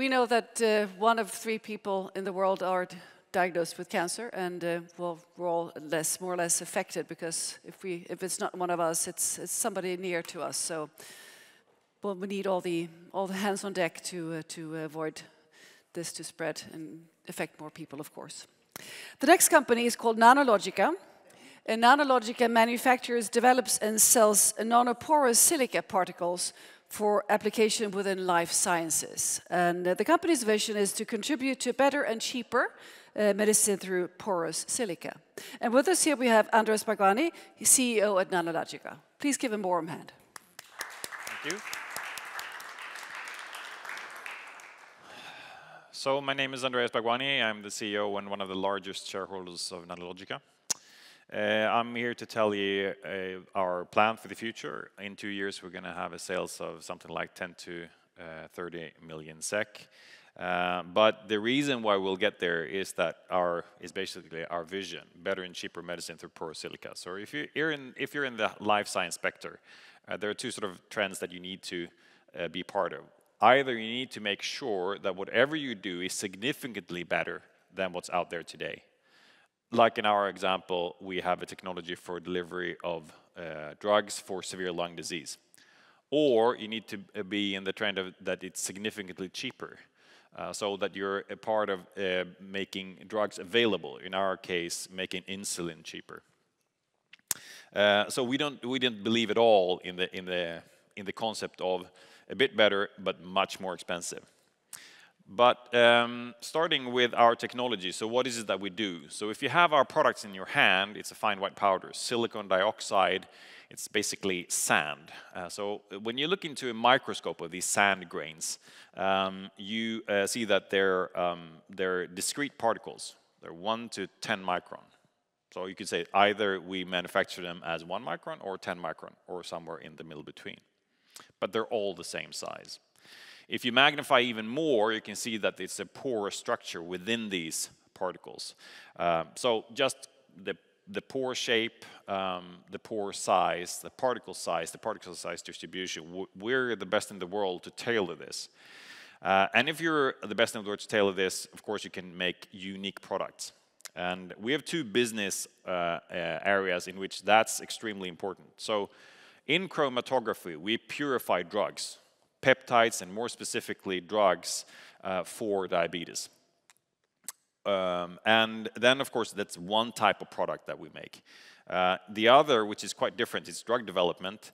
We know that 1 of 3 people in the world are diagnosed with cancer, and well, we're all more or less affected, because if it's not one of us, it's somebody near to us. So, well, we need all the hands on deck to avoid this to spread and affect more people, of course. The next company is called Nanologica. And Nanologica manufactures, develops, and sells nanoporous silica particles for application within life sciences. And the company's vision is to contribute to better and cheaper medicine through porous silica. And with us here we have Andreas Bagwani, CEO at Nanologica. Please give him a warm hand. Thank you. So my name is Andreas Bagwani. I'm the CEO and one of the largest shareholders of Nanologica. I'm here to tell you our plan for the future. In 2 years, we're going to have a sales of something like 10 to 30 million SEK. But the reason why we'll get there is basically our vision: better and cheaper medicine through porous silica. So if you're in the life science sector, there are 2 sort of trends that you need to be part of. Either you need to make sure that whatever you do is significantly better than what's out there today. Like in our example, we have a technology for delivery of drugs for severe lung disease. Or you need to be in the trend of that it's significantly cheaper, so that you're a part of making drugs available. In our case, making insulin cheaper. So we didn't believe at all in the concept of a bit better but much more expensive. But starting with our technology, so what is it that we do? So if you have our products in your hand, it's a fine white powder, silicon dioxide. It's basically sand. So when you look into a microscope of these sand grains, you see that they're discrete particles. They're 1 to 10 micron. So you could say either we manufacture them as 1 micron or 10 micron, or somewhere in the middle between. But they're all the same size. If you magnify even more, you can see that it's a porous structure within these particles. So just the pore shape, the pore size, the particle size distribution, we're the best in the world to tailor this. And if you're the best in the world to tailor this, of course you can make unique products. And we have 2 business areas in which that's extremely important. So in chromatography, we purify drugs, peptides, and more specifically drugs for diabetes. And then, of course, that's one type of product that we make. The other, which is quite different, is drug development,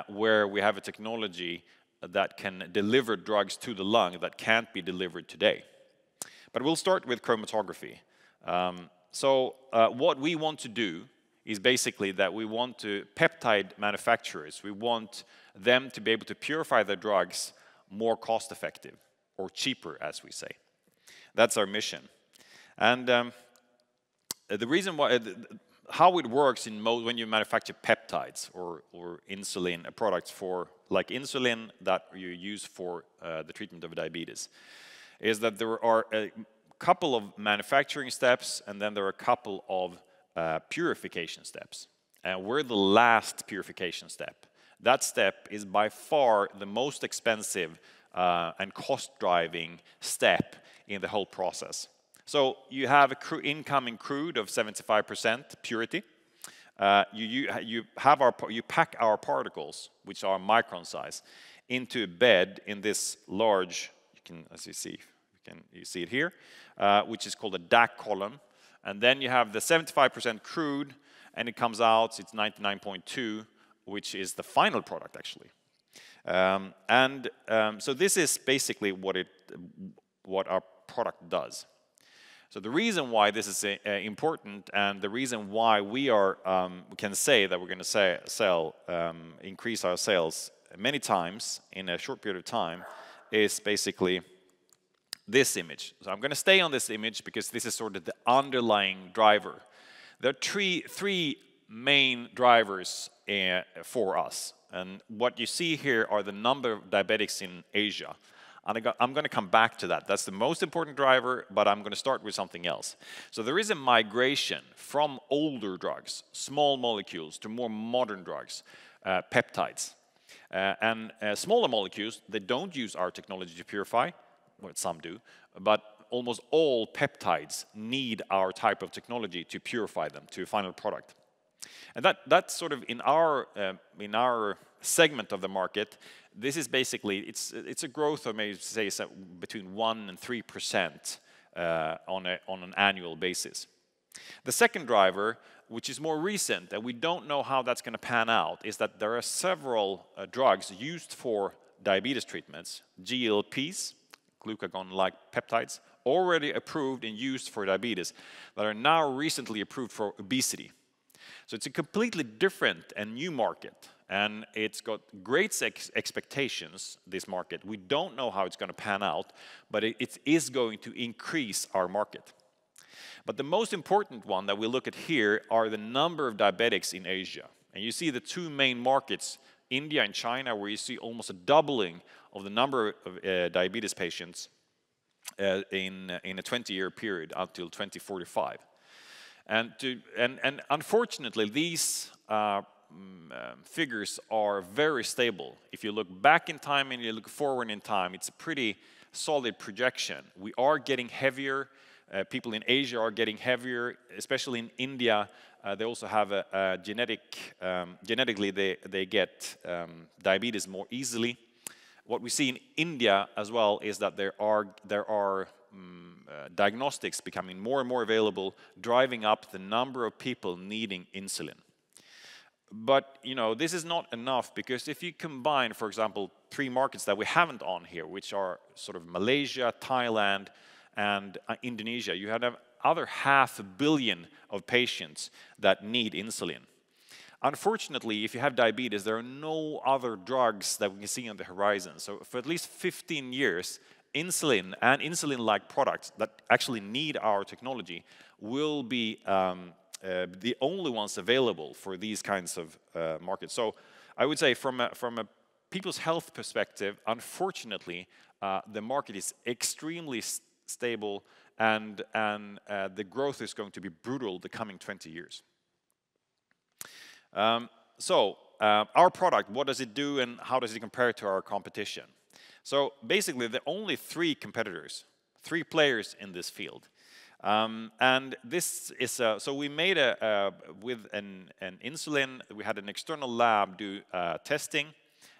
where we have a technology that can deliver drugs to the lung that can't be delivered today. But we'll start with chromatography. So what we want to do is basically that we want to peptide manufacturers. We want them to be able to purify their drugs more cost effective, or cheaper, as we say. That's our mission. And the reason why, how it works when you manufacture peptides or insulin products for, like insulin that you use for the treatment of diabetes, is that there are a couple of manufacturing steps, and then there are a couple of purification steps. And we're the last purification step. That step is by far the most expensive and cost-driving step in the whole process. So you have an incoming crude of 75% purity. You pack our particles, which are micron size, into a bed in this large, as you see it here, which is called a DAC column. And then you have the 75% crude, and it comes out, it's 99.2, which is the final product, actually. So this is basically what our product does. So the reason why this is important, and the reason why we can say that we're going to increase our sales many times in a short period of time, is basically this image. So I'm going to stay on this image because this is sort of the underlying driver. There are three main drivers for us. And what you see here are the number of diabetics in Asia. And I'm going to come back to that. That's the most important driver, but I'm going to start with something else. So there is a migration from older drugs, small molecules, to more modern drugs, peptides. And smaller molecules, they don't use our technology to purify. well, some do, but almost all peptides need our type of technology to purify them to a final product. And that's sort of in our segment of the market. This is basically it's a growth of maybe say between 1% and 3% on an annual basis. The second driver, which is more recent, and we don't know how that's going to pan out, is that there are several drugs used for diabetes treatments, GLPs, glucagon-like peptides, already approved and used for diabetes, that are now recently approved for obesity. So it's a completely different and new market, and it's got great expectations, this market. We don't know how it's going to pan out, but it is going to increase our market. But the most important one that we look at here are the number of diabetics in Asia. And you see the two main markets, India and China, where you see almost a doubling of the number of diabetes patients in a 20-year period until 2045. And unfortunately, these figures are very stable. If you look back in time and you look forward in time, it's a pretty solid projection. We are getting heavier. People in Asia are getting heavier, especially in India. They also have a genetically they get diabetes more easily. What we see in India as well is that there are diagnostics becoming more and more available, driving up the number of people needing insulin. But you know, this is not enough, because if you combine, for example, 3 markets that we haven't on here, which are sort of Malaysia, Thailand, and Indonesia, you have other 500 million of patients that need insulin. Unfortunately, if you have diabetes, there are no other drugs that we can see on the horizon. So for at least 15 years, insulin and insulin-like products that actually need our technology will be the only ones available for these kinds of markets. So I would say from a people's health perspective, unfortunately, the market is extremely stable, and the growth is going to be brutal the coming 20 years. Our product, what does it do and how does it compare to our competition? So basically, there are only 3 competitors, 3 players in this field. And this is, so we made with an insulin, we had an external lab do testing,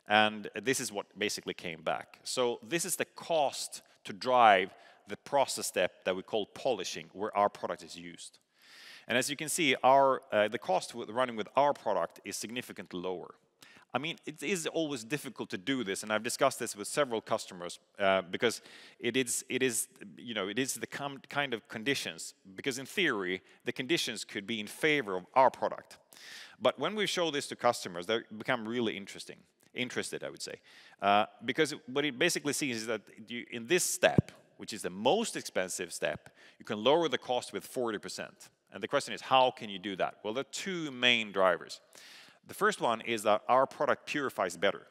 and this is what basically came back. So this is the cost to drive the process step that we call polishing, where our product is used. And as you can see, the cost with running with our product is significantly lower. I mean, it is always difficult to do this, and I've discussed this with several customers because it is the kind of conditions. Because in theory, the conditions could be in favor of our product. But when we show this to customers, they become really interested, I would say, because what it basically sees is that in this step, which is the most expensive step, you can lower the cost with 40%. And the question is, how can you do that? Well, there are 2 main drivers. The first one is that our product purifies better.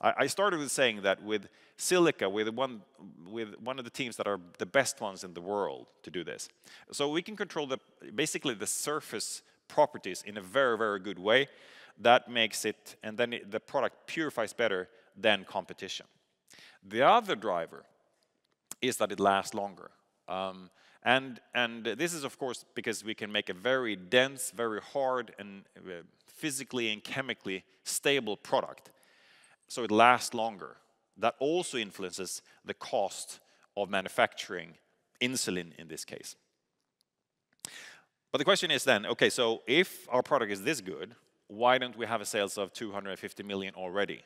I started with saying that with silica, with one of the teams that are the best ones in the world to do this. So we can control basically the surface properties in a very, very good way. That makes it, and then the product purifies better than competition. The other driver is that it lasts longer. And this is, of course, because we can make a very dense, very hard, and physically and chemically stable product, so it lasts longer. That also influences the cost of manufacturing insulin in this case. But the question is then, okay, so if our product is this good, why don't we have a sales of 250 million already?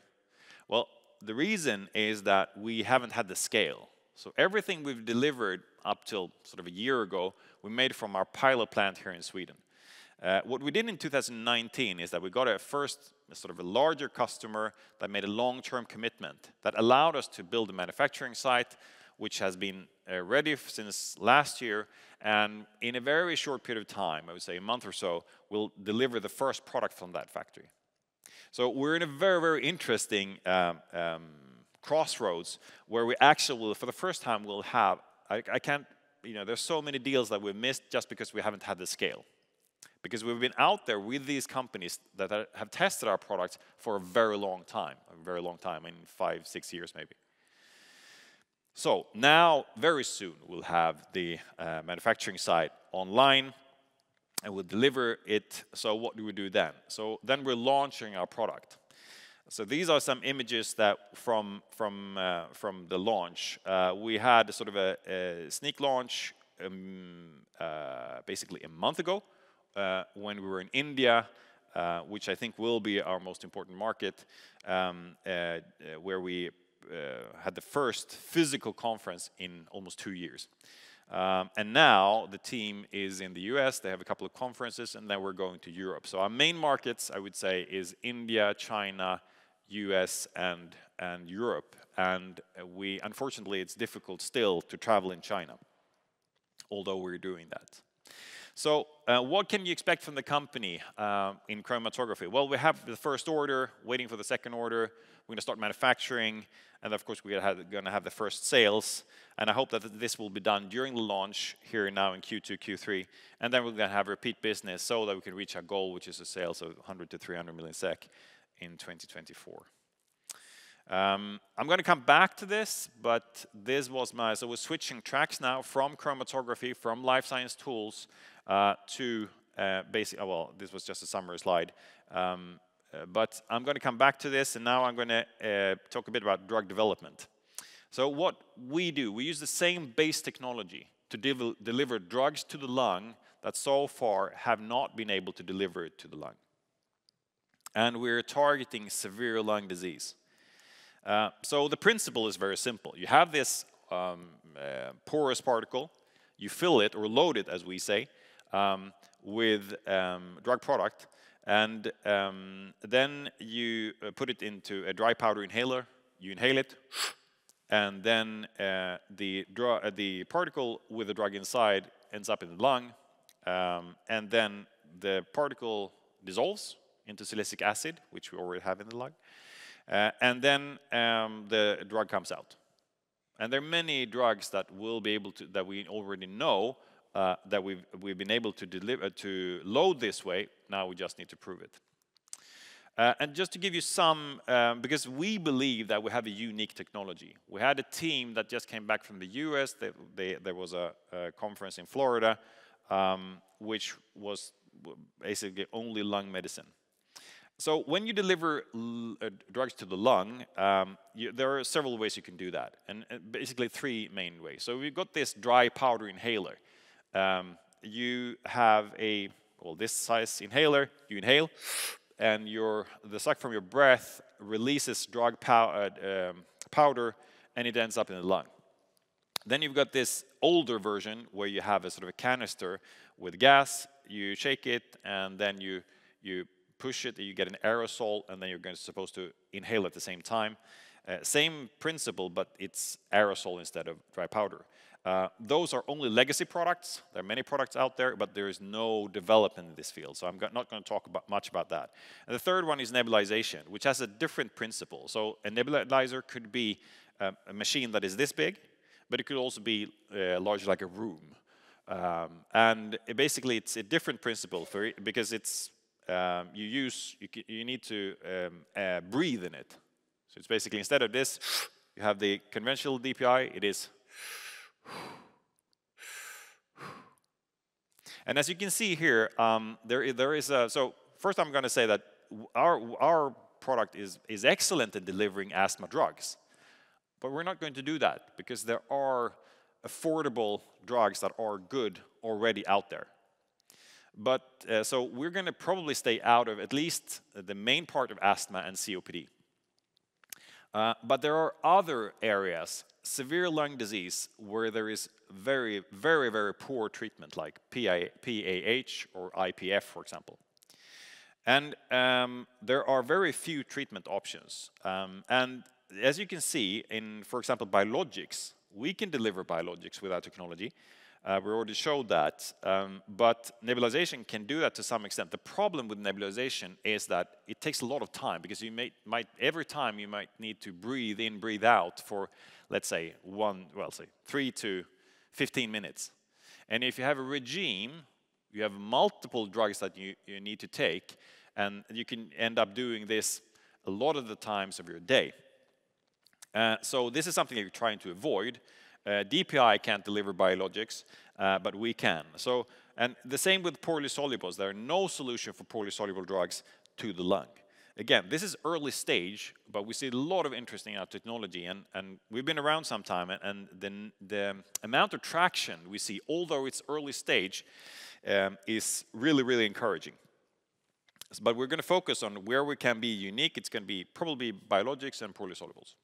Well, the reason is that we haven't had the scale. So everything we've delivered up till sort of a year ago, we made from our pilot plant here in Sweden. What we did in 2019 is that we got a larger customer that made a long-term commitment that allowed us to build a manufacturing site, which has been ready since last year, and in a very short period of time, I would say a month or so, we'll deliver the first product from that factory. So we're in a very, very interesting crossroads where we actually will, for the first time, will have, there's so many deals that we've missed just because we haven't had the scale. Because we've been out there with these companies that have tested our products for a very long time, I mean 5-6 years maybe. So now, very soon, we'll have the manufacturing site online, and we'll deliver it. So what do we do then? So then we're launching our product. So these are some images that from the launch. We had sort of a sneak launch basically a month ago when we were in India, which I think will be our most important market, where we had the first physical conference in almost 2 years. And now the team is in the US, they have a couple of conferences, and then we're going to Europe. So our main markets, I would say, is India, China, US, and Europe. And unfortunately, it's difficult still to travel in China, although we're doing that. So what can you expect from the company in chromatography? Well, we have the first order, waiting for the second order. We're going to start manufacturing, and of course we're going to have the first sales. And I hope that this will be done during the launch here now in Q2, Q3. And then we're going to have repeat business so that we can reach our goal, which is a sales of 100 to 300 million SEK in 2024. I'm going to come back to this, but this was so we're switching tracks now from chromatography, from life science tools, to basically, well, this was just a summary slide. But I'm going to come back to this, and now I'm going to talk a bit about drug development. So what we do, we use the same base technology to deliver drugs to the lung that so far have not been able to deliver it to the lung. And we're targeting severe lung disease. So the principle is very simple. You have this porous particle, you fill it, or load it, as we say, with drug product, and then you put it into a dry powder inhaler, you inhale it, and then the particle with the drug inside ends up in the lung, and then the particle dissolves into silicic acid, which we already have in the lung, and then the drug comes out. And there are many drugs that will be able to, that we already know, that we've been able to deliver, to load this way. Now we just need to prove it. And just to give you some, because we believe that we have a unique technology. We had a team that just came back from the US. There was a conference in Florida, which was basically only lung medicine. So when you deliver drugs to the lung, there are several ways you can do that, and basically 3 main ways. So we've got this dry powder inhaler. You have this size inhaler, you inhale, and the suck from your breath releases drug powder, and it ends up in the lung. Then you've got this older version where you have a sort of a canister with gas, you shake it, and then you push it, you get an aerosol, and then you're supposed to inhale at the same time. Same principle, but it's aerosol instead of dry powder. Those are only legacy products. There are many products out there, but there is no development in this field, so I'm not going to talk much about that. And the third one is nebulization, which has a different principle. So a nebulizer could be a machine that is this big, but it could also be large like a room. And basically, it's a different principle because it's you need to breathe in it. So it's basically, instead of this, you have the conventional DPI, it is. And as you can see here, there is a, so first I'm going to say that our product is excellent at delivering asthma drugs. But we're not going to do that because there are affordable drugs that are good already out there. But so we're going to probably stay out of at least the main part of asthma and COPD. But there are other areas, severe lung disease, where there is very, very, very poor treatment, like PAH or IPF, for example. And there are very few treatment options. And as you can see, in, for example, biologics, we can deliver biologics with our technology. We already showed that, but nebulization can do that to some extent. The problem with nebulization is that it takes a lot of time because you every time you might need to breathe in, breathe out for, let's say, 3 to 15 minutes. And if you have a regime, you have multiple drugs that you need to take, and you can end up doing this a lot of the times of your day. So this is something that we're trying to avoid. DPI can't deliver biologics, but we can. So, and the same with poorly solubles. There are no solution for poorly soluble drugs to the lung. Again, this is early stage, but we see a lot of interest in our technology, and we've been around some time, and the amount of traction we see, although it's early stage, is really, really encouraging. But we're going to focus on where we can be unique. It's going to be probably biologics and poorly solubles.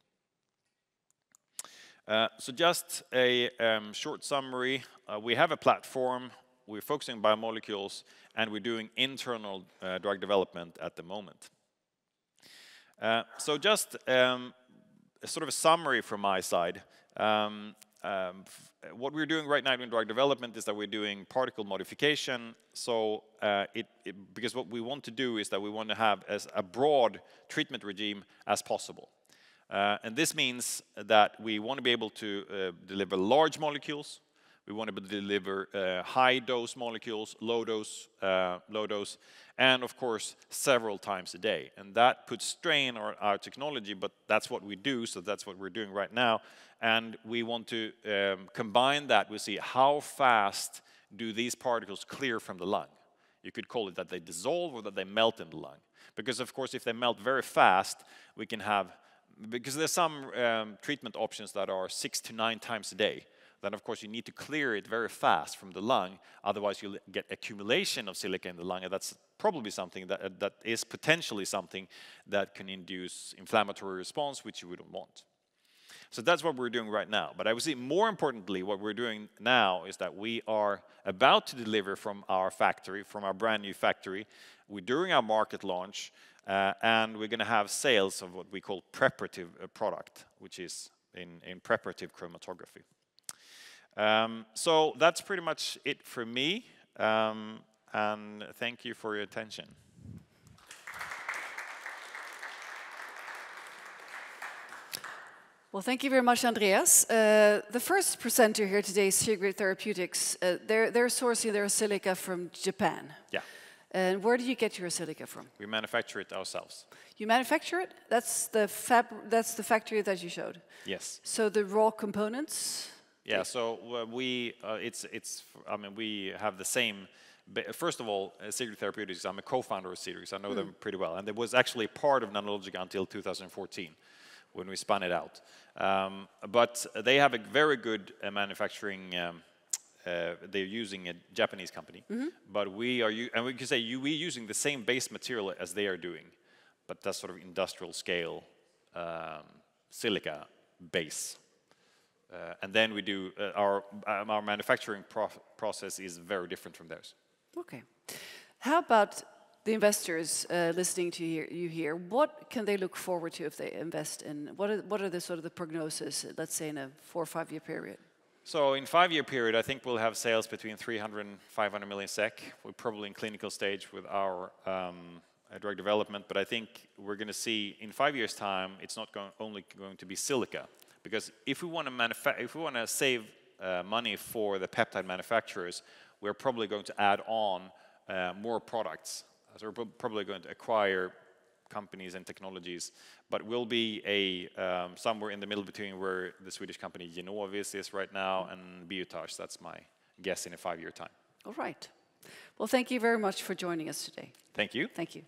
So just a short summary. We have a platform. We're focusing on biomolecules, and we're doing internal drug development at the moment. So just a sort of a summary from my side. What we're doing right now in drug development is that we're doing particle modification. So because what we want to do is that we want to have as a broad treatment regime as possible. And this means that we want to be able to deliver large molecules. We want to deliver high-dose molecules, low dose, and of course, several times a day. And that puts strain on our technology, but that's what we do, so that's what we're doing right now. And we want to combine that with see how fast do these particles clear from the lung. You could call it that they dissolve or that they melt in the lung. Because of course, if they melt very fast, we can have, because there's some treatment options that are 6 to 9 times a day. Then of course you need to clear it very fast from the lung, otherwise you'll get accumulation of silica in the lung, and that's probably something that is potentially something that can induce inflammatory response, which you wouldn't want. So that's what we're doing right now. But I would say more importantly, what we're doing now is that we are about to deliver from our factory, from our brand new factory. We're doing our market launch, and we're going to have sales of what we call preparative product, which is in preparative chromatography. So that's pretty much it for me, and thank you for your attention. Well, thank you very much, Andreas. The first presenter here today is Sigrid Therapeutics. They're sourcing their silica from Japan. Yeah. And where do you get your silica from? We manufacture it ourselves. You manufacture it? That's the factory that you showed? Yes. So the raw components? Yeah, so we have the same. First of all, Sigrid Therapeutics, I'm a co-founder of Sigrid, so I know them pretty well. And it was actually part of Nanologica until 2014, when we spun it out. But they have a very good manufacturing, they're using a Japanese company. But and we can say we're using the same base material as they are doing, but that's sort of industrial scale silica base. And then we do, our manufacturing process is very different from theirs. Okay. How about the investors listening to you here? What can they look forward to if they invest in, what are the sort of the prognosis, let's say in a 4 or 5 year period? So in 5-year period, I think we'll have sales between 300 and 500 million SEK. We're probably in clinical stage with our drug development, but I think we're going to see in 5 years' time, it's not only going to be silica. Because if we want to save money for the peptide manufacturers, we're probably going to add on more products. So we're probably going to acquire companies and technologies, but we'll be somewhere in the middle between where the Swedish company Genovis is right now and Biotage. That's my guess in a 5-year time. All right. Well, thank you very much for joining us today. Thank you. Thank you.